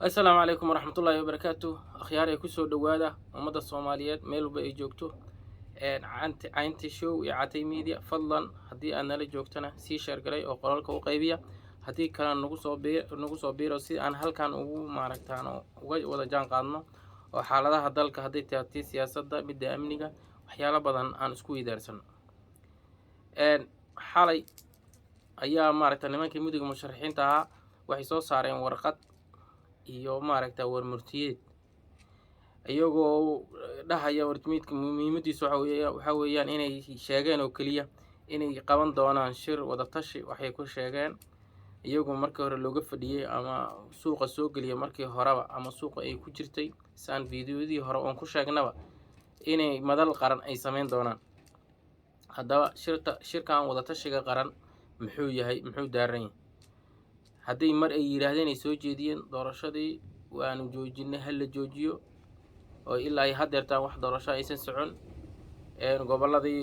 السلام عليكم ورحمة الله وبركاته. أخياري كسو دوادا ومدى الصوماليات ميلو بأي جوجتو عينتي شو يعاتي ميديا فضلا هدي أنا لجوجتنا سي شرقلي أو قرالك وقيبية هدي كان نقصو بيرو سي أن هل كان معركتان ودا جان قادنا وحالة هدالك هدي تياتي سياسة بدي أمنيكا وحيالا بدن أن اسكوي دارسن حالي أيام معركتان نمانكي مدق مشرحين تاها waxay soo saareen warqad iyo war murtiyeed iyagoo dhahaya wartimiidka muhiimadiisu waxa weeyaan inay sheegeen oo kaliya inay qaban doonaan shir wada tashi waxay ku sheegeen iyagoo markii hore looga fadhiyay ama suuqa soo galiyay markii horeba ama suuqa ay ku jirtay saan fiidiyoodii hore oon ku sheegnaba inay madal qaran ay sameyn doonaan. haddaba shirkan wada tashiga qaran muxuu yahay muxuu daaran yahay haddii mar ay yiraahdeen ay soo jeediyeen doorashadii waanu joojinay hal la joojiyo oo ilaa ay hadeertaan wax doorasho aysan socon gobolladii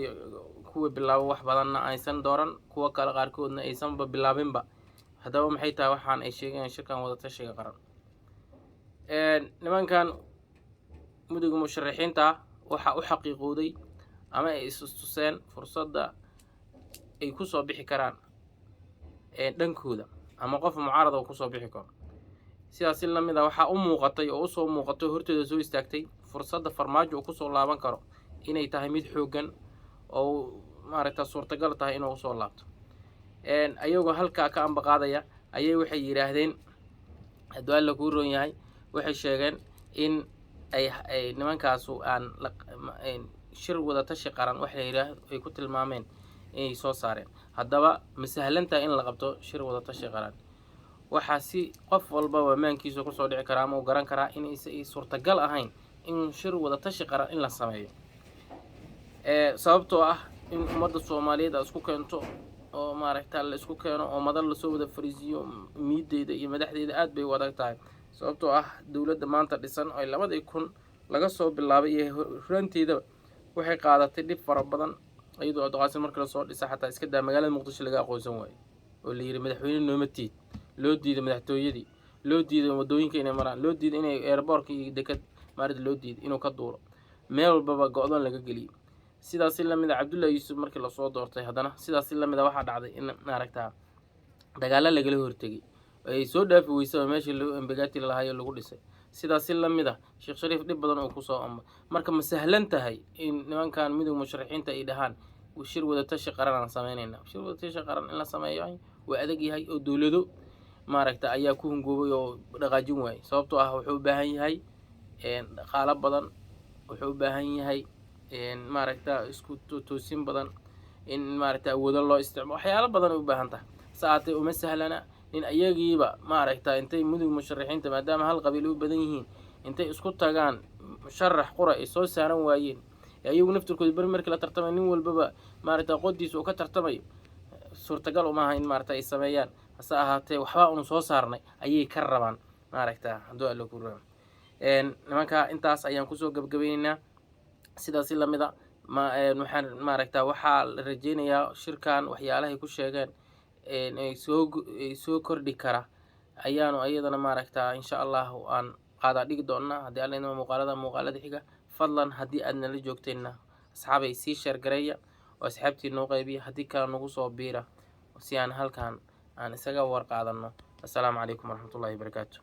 kuwa bilaabo wax badanna aysan dooran kuwa kale qaarkoodna aysanba bilaabinba. haddaba maxay tahay waxaan ay sheegeen shirkan wada tashiga qaran nimankan muduga musharaxiinta waxa u xaqiiqooday ama ay istuseen fursadda ay ku soo bixi karaan dhankooda ama qof mucaarad oo ku soo bixi karo sidaas la mid ah waxa u muuqatay oo soo muuqatay horteeda soo istaagtay fursadda farmaajo ku soo laaban karo inay tahay mid xoogan oo maaragta suurtagal tahay inuu soo laabto ayagoo halka ka amba qaadaya ayay waxay yiraahdeen haddii la ku roon yahay waxay sheegeen in ay nimankaasu aan shir wada tashi qaran waxay ay ku tilmaameen inay soo saareen. haddaba masahlanta in la qabto shir wada tashi qaran waxa si qof walba maankiisa ku soo dhici kara ama uu garan kara in ay suurtagal ahayn in shir wada tashi qaran in la sameeyo sababtoo ah in ummadda Soomaaliyeed isku keento oo maaragta la isku keeno oo madal la soo wada fariisiyo miideeda iyo madaxdeeda aad bay wada tahay sababtoo ah dawladda maanta dhisan oo 2000 laga soo bilaabay iyo ranteeda waxay qaadatay dib fara badan ayadoo adqaasi markii la soo dhisay xataa iska daa magaalada Muqdisho laga aqoonsan waayay oo la yiri madaxweyne noomatiid loo diiday madaxtooyadii loo diiday wadooyinka inay maraan loo diiday inay airportka iyo dekad maarid loo diiday inuu ka duulo meel walba go'doon laga galiyay. sidaas la mid ah Cabdullaahi Yuusuf markii la soo doortay haddana sidaas la mid ah waxa dhacday in maaragta dagaal laga hortagay ay soo dhaafi weysay meeshii loo embagaati lahaay lagu dhisay sidaas la mid ah Sheekh Shariif dib badan oo ku soo amba marka ma sahlan tahay in nimankan midowga musharaxiinta ay dhahaan shir wada tashi qaran aan sameeynayna shir wada tashi qaran in la sameeyo waa adag yahay oo dawlado maaragta ayaa ku hungoobay oo dhaqaajin waayay sababtoo ah wuxuu u baahan yahay dhaqaale badan wuxuu u baahan yahay maaragta isku toosin badan in maaragta awoodo loo isticmaalo waxyaalo badan u baahan tahay saacadii uma sahlana in ayagiiba maaragta intay mudug musharaxiinta maadaama hal qabiil u badan yihiin intay isku tagaan musharax qura ay soo saaran waayeen ayagu naftirkooda bari markii la tartamay nin walbaba maaragta qodiisa uu ka tartamayo suurtagal uma aha in maaragta ay sameeyaan hase ahaatee waxba uu soo saarnay ayay ka rabaan maaragta hadduu alla ku raaco nimanka intaas ayaan ku soo gabagabeynaa sidaas la mid ah waxaan maaragta waxa la rajeynayaa shirkan waxyaalaha ay ku sheegeen ay soo kordhi kara ayaanu ayadana maaragta insha Allah aan qaada dhigi doonaa haddii alla inoo muuqaalada xiga fadlan haddii aad nala joogteenna asxaabay sii share gareeya oo asxaabtii noo qaybiya haddii kale nagu soo biira si aan halkan aan isaga war qaadano. assalaamu calaykum waraxmatullaahi wabarakaatuh.